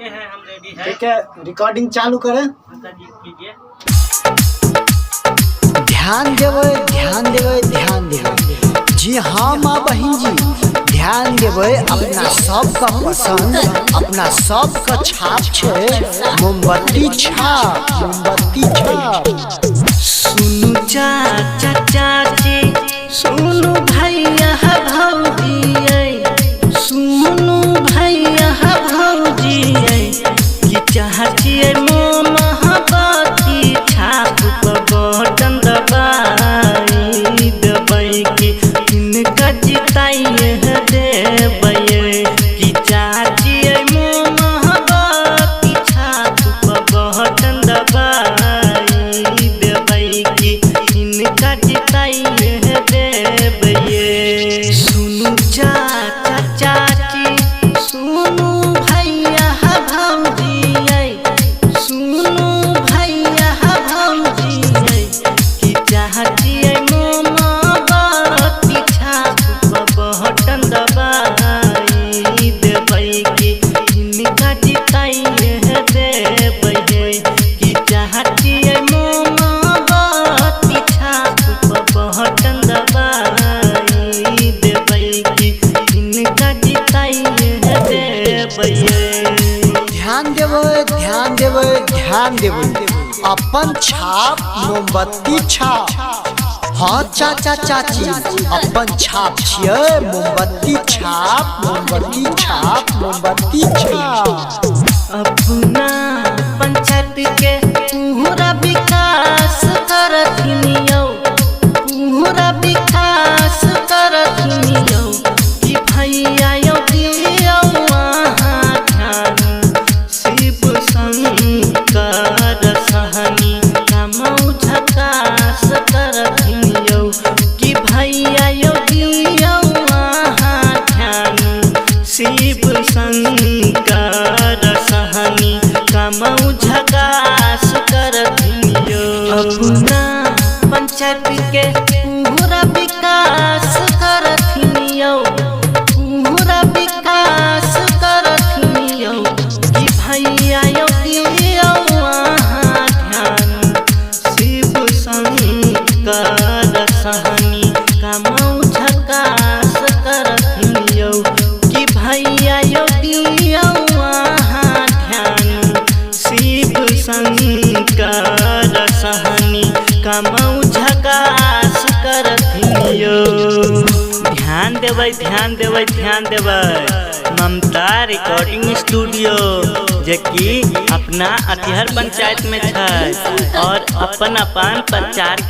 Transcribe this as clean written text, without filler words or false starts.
हैं, हम रेडी हैं। ठीक है, रिकॉर्डिंग चालू करें। कीजिए। ध्यान देवे, ध्यान देवे, ध्यान देवे। जी हाँ माँ बहन जी, ध्यान देवे। अपना सबका पसंद, अपना सबका छाप छे मोमबत्ती छाप, मोमबत्ती छाप। सुनु चाचा चाची, सुनु भैया भौजी, सुनु भैया भौजी, कि चाची मोमबत्ती छाप पर बटन दबाई दबाई के इनका जिताइए देवये, कि चाची मोमबत्ती छाप पर बटन दबाई देवई के इनका जिताइए देवये। सुनु चाचा चाची, सुनु भैया भौजी, सुनु भैया भौजी, कि चाची मोमबत्ती छाप पर बटन दबाई देवई के इनका जिताइए देवये, कि चाची मोमबत्ती छाप पर बटन दबाई देवई के इनका जिताइए देवये। ध्यान देवे, ध्यान देवे, ध्यान देवे। अपन छाप मोमबत्ती छाप। हाँ चाचा चाची, अपन छाप छिए मोमबत्ती छाप, मोमबत्ती छाप, मोमबत्ती छाप। अपना पंचायत के पूरा विकास करथिन यौ, पूरा विकास करथिन यौ, कि भैया यौ दियौ अहाँ ध्यान, शिव शंकर सहनी कमौ झकास करथिन यौ, कि भैया यौ दियौ अहाँ ध्यान, शिव शंकर सहनी कमौ झकास करथिन यौ। अपना पंचायत के पूरा विकास करथिन यौ, पूरा विकास करथिन यौ, कि भैया यौ दियौ अहाँ ध्यान, शिव शंकर सहनी कमौ झकास करथिन यौ, कि भैया यौ दियौ अहाँ ध्यान, शिव शंकर सहनी कमौ झकास करथिन यौ। ध्यान देवे, ध्यान देवे, ध्यान देवे। ममता रिकॉर्डिंग स्टूडियो जे कि अपना अतिहर पंचायत में है और अपन अपन प्रचार के